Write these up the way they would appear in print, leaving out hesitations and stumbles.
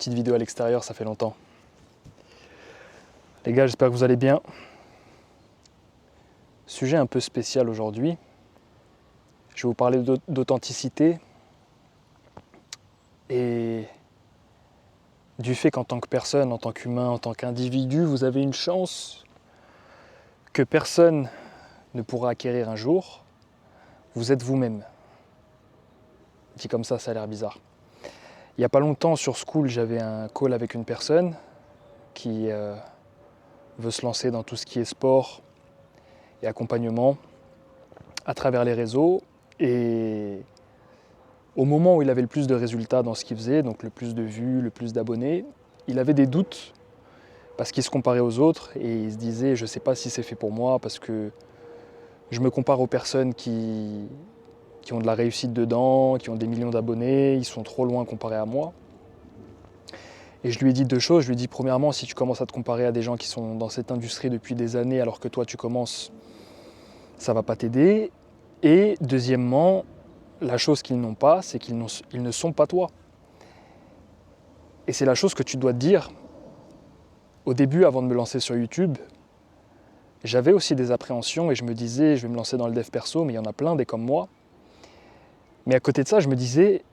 petite vidéo à l'extérieur, ça fait longtemps. Les gars, j'espère que vous allez bien. Sujet un peu spécial aujourd'hui. Je vais vous parler d'authenticité et du fait qu'en tant que personne, en tant qu'humain, en tant qu'individu, vous avez une chance que personne ne pourra acquérir un jour. Vous êtes vous-même. Dit comme ça a l'air bizarre. Il n'y a pas longtemps sur Skool, j'avais un call avec une personne qui veut se lancer dans tout ce qui est sport et accompagnement à travers les réseaux. Et au moment où il avait le plus de résultats dans ce qu'il faisait, donc le plus de vues, le plus d'abonnés, il avait des doutes parce qu'il se comparait aux autres et il se disait je ne sais pas si c'est fait pour moi parce que je me compare aux personnes qui ont de la réussite dedans, qui ont des millions d'abonnés, ils sont trop loin comparés à moi. Et je lui ai dit deux choses. Je lui ai dit premièrement, si tu commences à te comparer à des gens qui sont dans cette industrie depuis des années alors que toi tu commences, ça ne va pas t'aider. Et deuxièmement, la chose qu'ils n'ont pas, c'est qu'ils ne sont pas toi. Et c'est la chose que tu dois te dire. Au début, avant de me lancer sur YouTube, j'avais aussi des appréhensions et je me disais, je vais me lancer dans le dev perso, mais il y en a plein des comme moi. Mais à côté de ça, je me disais,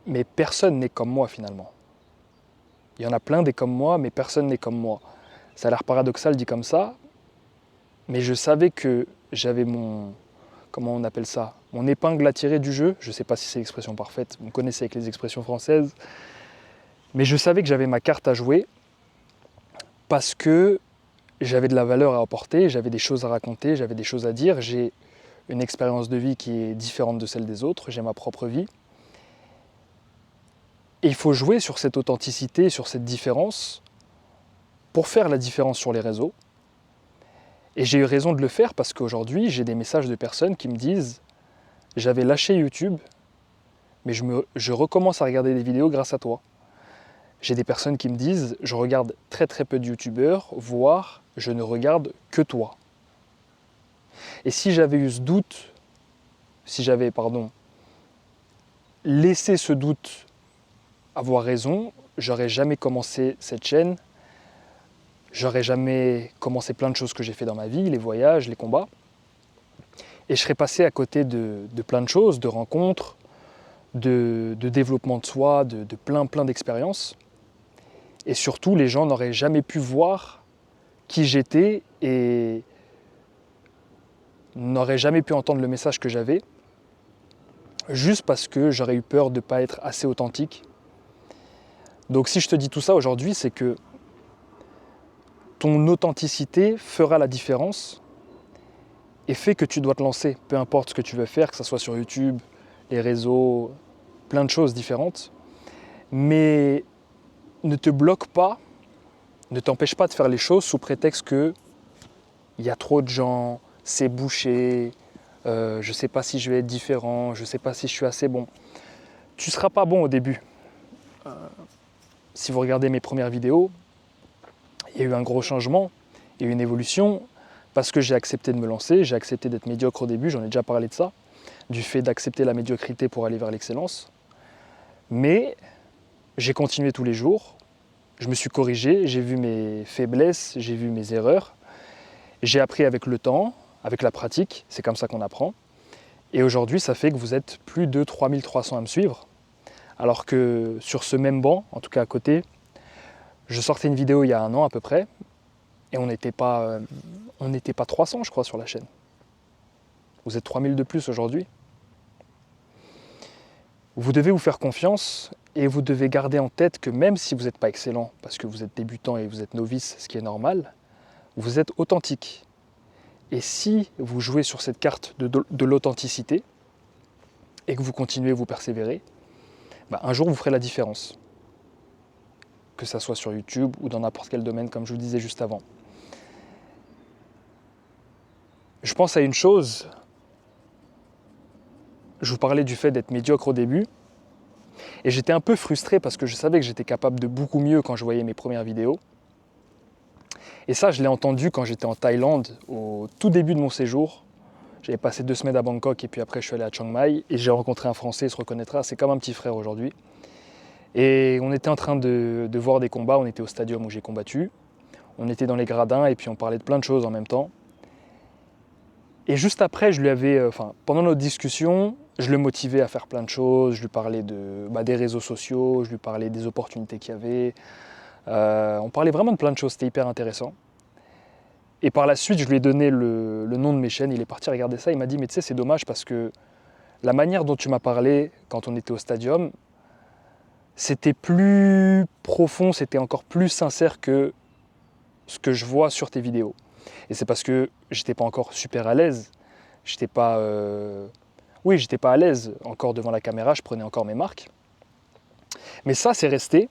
mais personne n'est comme moi finalement. Il y en a plein des comme moi, mais personne n'est comme moi. Ça a l'air paradoxal dit comme ça, mais je savais que j'avais comment on appelle ça, mon épingle à tirer du jeu. Je ne sais pas si c'est l'expression parfaite, vous me connaissez avec les expressions françaises. Mais je savais que j'avais ma carte à jouer parce que j'avais de la valeur à apporter, j'avais des choses à raconter, j'avais des choses à dire. J'ai une expérience de vie qui est différente de celle des autres, j'ai ma propre vie. Et il faut jouer sur cette authenticité, sur cette différence, pour faire la différence sur les réseaux. Et j'ai eu raison de le faire parce qu'aujourd'hui, j'ai des messages de personnes qui me disent « J'avais lâché YouTube, mais je recommence à regarder des vidéos grâce à toi. » J'ai des personnes qui me disent « Je regarde très très peu de youtubeurs, voire je ne regarde que toi. » Et si j'avais eu ce doute, si j'avais, laissé ce doute avoir raison, j'aurais jamais commencé cette chaîne, j'aurais jamais commencé plein de choses que j'ai fait dans ma vie, les voyages, les combats, et je serais passé à côté de plein de choses, de rencontres, de développement de soi, de plein d'expériences. Et surtout, les gens n'auraient jamais pu voir qui j'étais et n'auraient jamais pu entendre le message que j'avais, juste parce que j'aurais eu peur de ne pas être assez authentique. Donc si je te dis tout ça aujourd'hui, c'est que ton authenticité fera la différence et fait que tu dois te lancer, peu importe ce que tu veux faire, que ce soit sur YouTube, les réseaux, plein de choses différentes. Mais ne te bloque pas, ne t'empêche pas de faire les choses sous prétexte que il y a trop de gens, c'est bouché, je ne sais pas si je vais être différent, je ne sais pas si je suis assez bon. Tu ne seras pas bon au début. Si vous regardez mes premières vidéos, il y a eu un gros changement, il y a eu une évolution, parce que j'ai accepté de me lancer, j'ai accepté d'être médiocre au début, j'en ai déjà parlé de ça, du fait d'accepter la médiocrité pour aller vers l'excellence. Mais j'ai continué tous les jours, je me suis corrigé, j'ai vu mes faiblesses, j'ai vu mes erreurs, j'ai appris avec le temps, avec la pratique, c'est comme ça qu'on apprend. Et aujourd'hui, ça fait que vous êtes plus de 3300 à me suivre, alors que sur ce même banc, en tout cas à côté, je sortais une vidéo il y a un an à peu près, et on n'était pas 300 je crois sur la chaîne. Vous êtes 3000 de plus aujourd'hui. Vous devez vous faire confiance et vous devez garder en tête que même si vous n'êtes pas excellent, parce que vous êtes débutant et vous êtes novice, ce qui est normal, vous êtes authentique. Et si vous jouez sur cette carte de l'authenticité et que vous continuez, vous persévérez, un jour vous ferez la différence. Que ça soit sur YouTube ou dans n'importe quel domaine, comme je vous disais juste avant. Je pense à une chose, je vous parlais du fait d'être médiocre au début, et j'étais un peu frustré parce que je savais que j'étais capable de beaucoup mieux quand je voyais mes premières vidéos. Et ça, je l'ai entendu quand j'étais en Thaïlande, au tout début de mon séjour. J'avais passé 2 semaines à Bangkok et puis après je suis allé à Chiang Mai et j'ai rencontré un Français, il se reconnaîtra, c'est comme un petit frère aujourd'hui. Et on était en train de voir des combats, on était au stadium où j'ai combattu, on était dans les gradins et puis on parlait de plein de choses en même temps. Et juste après, pendant notre discussion, je le motivais à faire plein de choses, je lui parlais des réseaux sociaux, je lui parlais des opportunités qu'il y avait. On parlait vraiment de plein de choses, c'était hyper intéressant. Et par la suite, je lui ai donné le nom de mes chaînes, il est parti regarder ça, il m'a dit « mais tu sais, c'est dommage parce que la manière dont tu m'as parlé quand on était au stadium, c'était plus profond, c'était encore plus sincère que ce que je vois sur tes vidéos. » Et c'est parce que j'étais pas encore super à l'aise, j'étais pas à l'aise encore devant la caméra, je prenais encore mes marques. Mais ça, c'est resté.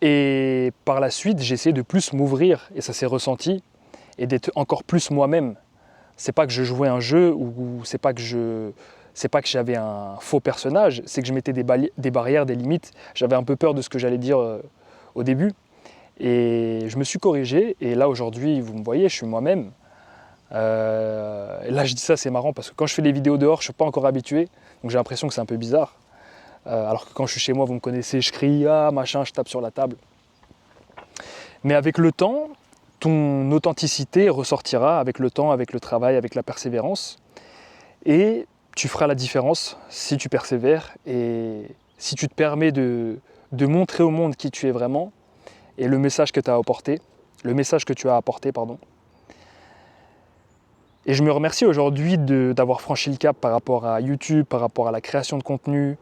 Et par la suite, j'ai essayé de plus m'ouvrir et ça s'est ressenti et d'être encore plus moi-même. C'est pas que je jouais un jeu ou c'est pas que j'avais un faux personnage, c'est que je mettais des barrières, des limites. J'avais un peu peur de ce que j'allais dire au début. Et je me suis corrigé et là aujourd'hui, vous me voyez, je suis moi-même. Et là je dis ça, c'est marrant parce que quand je fais les vidéos dehors, je ne suis pas encore habitué, donc j'ai l'impression que c'est un peu bizarre. Alors que quand je suis chez moi, vous me connaissez, je crie, ah machin, je tape sur la table. Mais avec le temps, ton authenticité ressortira avec le temps, avec le travail, avec la persévérance. Et tu feras la différence si tu persévères et si tu te permets de montrer au monde qui tu es vraiment et le message que tu as apporté, pardon. Et je me remercie aujourd'hui d'avoir franchi le cap par rapport à YouTube, par rapport à la création de contenu,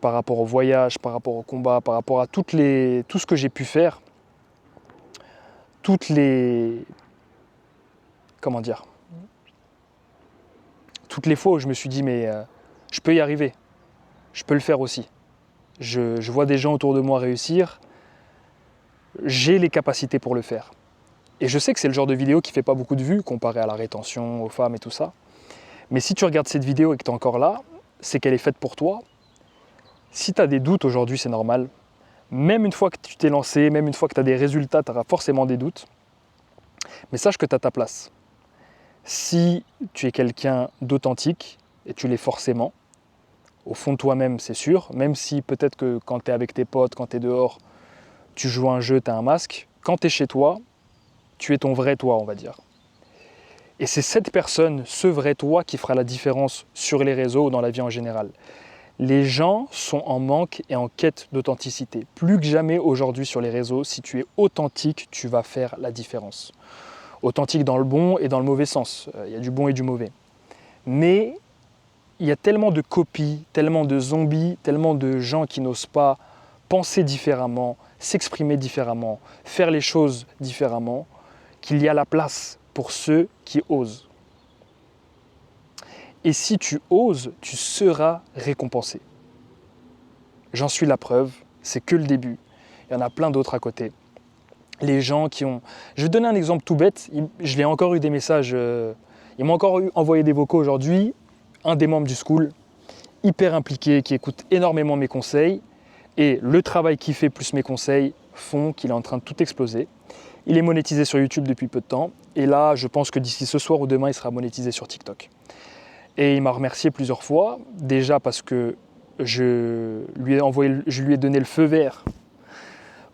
par rapport au voyage, par rapport au combat, par rapport à tout ce que j'ai pu faire. Toutes les fois où je me suis dit mais je peux y arriver, je peux le faire aussi. Je vois des gens autour de moi réussir, j'ai les capacités pour le faire. Et je sais que c'est le genre de vidéo qui ne fait pas beaucoup de vues comparé à la rétention, aux femmes et tout ça. Mais si tu regardes cette vidéo et que tu es encore là, c'est qu'elle est faite pour toi. Si tu as des doutes aujourd'hui, c'est normal. Même une fois que tu t'es lancé, même une fois que tu as des résultats, tu auras forcément des doutes. Mais sache que tu as ta place. Si tu es quelqu'un d'authentique, et tu l'es forcément, au fond de toi-même, c'est sûr, même si peut-être que quand tu es avec tes potes, quand tu es dehors, tu joues à un jeu, tu as un masque, quand tu es chez toi, tu es ton vrai toi, on va dire. Et c'est cette personne, ce vrai toi, qui fera la différence sur les réseaux ou dans la vie en général. Les gens sont en manque et en quête d'authenticité. Plus que jamais aujourd'hui sur les réseaux, si tu es authentique, tu vas faire la différence. Authentique dans le bon et dans le mauvais sens. Il y a du bon et du mauvais. Mais il y a tellement de copies, tellement de zombies, tellement de gens qui n'osent pas penser différemment, s'exprimer différemment, faire les choses différemment, qu'il y a la place pour ceux qui osent. Et si tu oses, tu seras récompensé. J'en suis la preuve, c'est que le début. Il y en a plein d'autres à côté. Les gens qui ont... Je vais donner un exemple tout bête, je l'ai encore eu des messages, ils m'ont encore envoyé des vocaux aujourd'hui, un des membres du school, hyper impliqué, qui écoute énormément mes conseils, et le travail qu'il fait plus mes conseils font qu'il est en train de tout exploser. Il est monétisé sur YouTube depuis peu de temps, et là, je pense que d'ici ce soir ou demain, il sera monétisé sur TikTok. Et il m'a remercié plusieurs fois, déjà parce que je lui ai donné le feu vert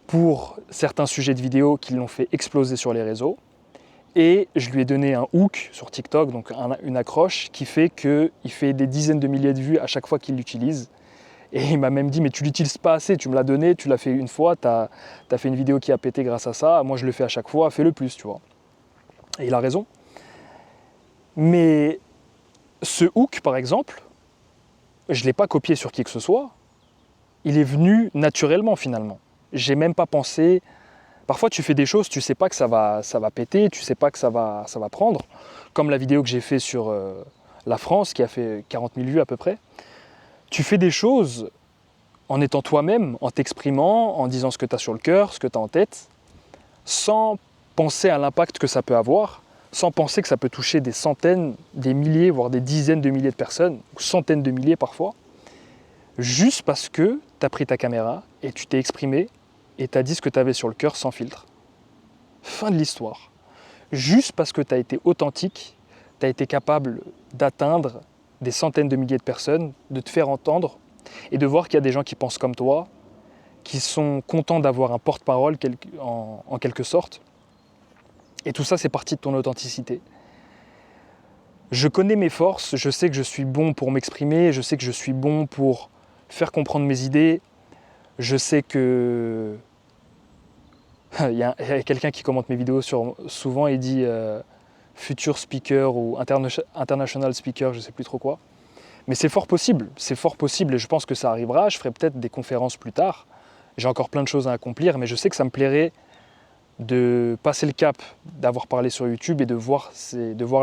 pour certains sujets de vidéos qui l'ont fait exploser sur les réseaux. Et je lui ai donné un hook sur TikTok, donc une accroche qui fait qu'il fait des dizaines de milliers de vues à chaque fois qu'il l'utilise. Et il m'a même dit, mais tu l'utilises pas assez, tu me l'as donné, tu l'as fait une fois, tu as fait une vidéo qui a pété grâce à ça, moi je le fais à chaque fois, fais-le plus, tu vois. Et il a raison. Mais ce hook, par exemple, je ne l'ai pas copié sur qui que ce soit, il est venu naturellement finalement. J'ai même pas pensé... Parfois tu fais des choses, tu sais pas que ça va péter, tu sais pas que ça va prendre, comme la vidéo que j'ai fait sur la France qui a fait 40 000 vues à peu près. Tu fais des choses en étant toi-même, en t'exprimant, en disant ce que tu as sur le cœur, ce que tu as en tête, sans penser à l'impact que ça peut avoir, sans penser que ça peut toucher des centaines, des milliers, voire des dizaines de milliers de personnes, ou centaines de milliers parfois, juste parce que tu as pris ta caméra et tu t'es exprimé et tu as dit ce que tu avais sur le cœur sans filtre. Fin de l'histoire. Juste parce que tu as été authentique, tu as été capable d'atteindre des centaines de milliers de personnes, de te faire entendre et de voir qu'il y a des gens qui pensent comme toi qui sont contents d'avoir un porte-parole en quelque sorte. Et tout ça, c'est parti de ton authenticité. Je connais mes forces, je sais que je suis bon pour m'exprimer, je sais que je suis bon pour faire comprendre mes idées. Je sais que... il y a quelqu'un qui commente mes vidéos souvent et dit futur speaker ou international speaker, je ne sais plus trop quoi. Mais c'est fort possible et je pense que ça arrivera. Je ferai peut-être des conférences plus tard. J'ai encore plein de choses à accomplir, mais je sais que ça me plairait de passer le cap, d'avoir parlé sur YouTube et de voir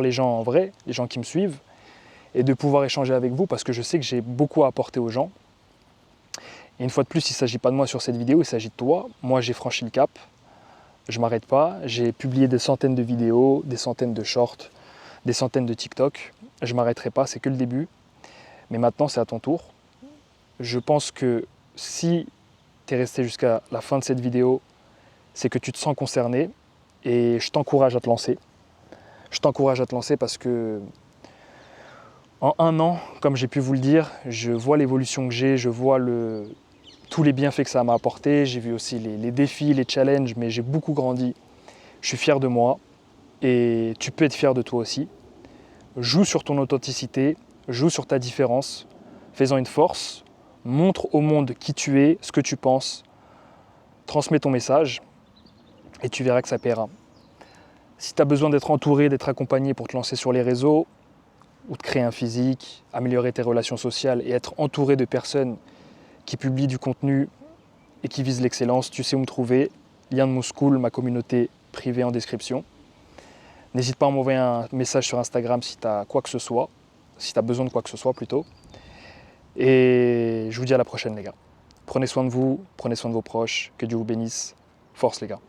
les gens en vrai, les gens qui me suivent, et de pouvoir échanger avec vous parce que je sais que j'ai beaucoup à apporter aux gens. Et une fois de plus, il ne s'agit pas de moi sur cette vidéo, il s'agit de toi. Moi, j'ai franchi le cap, je ne m'arrête pas. J'ai publié des centaines de vidéos, des centaines de shorts, des centaines de TikTok. Je ne m'arrêterai pas, c'est que le début. Mais maintenant, c'est à ton tour. Je pense que si tu es resté jusqu'à la fin de cette vidéo, c'est que tu te sens concerné et je t'encourage à te lancer. Je t'encourage à te lancer parce que en 1 an, comme j'ai pu vous le dire, je vois l'évolution que j'ai, je vois tous les bienfaits que ça m'a apporté, j'ai vu aussi les défis, les challenges, mais j'ai beaucoup grandi. Je suis fier de moi et tu peux être fier de toi aussi. Joue sur ton authenticité, joue sur ta différence, fais-en une force, montre au monde qui tu es, ce que tu penses, transmets ton message et tu verras que ça paiera. Si tu as besoin d'être entouré, d'être accompagné pour te lancer sur les réseaux ou de créer un physique, améliorer tes relations sociales et être entouré de personnes qui publient du contenu et qui visent l'excellence, tu sais où me trouver. Lien de mon school, ma communauté privée en description. N'hésite pas à m'envoyer un message sur Instagram si tu as quoi que ce soit, si tu as besoin de quoi que ce soit plutôt. Et je vous dis à la prochaine les gars. Prenez soin de vous, prenez soin de vos proches, que Dieu vous bénisse. Force les gars.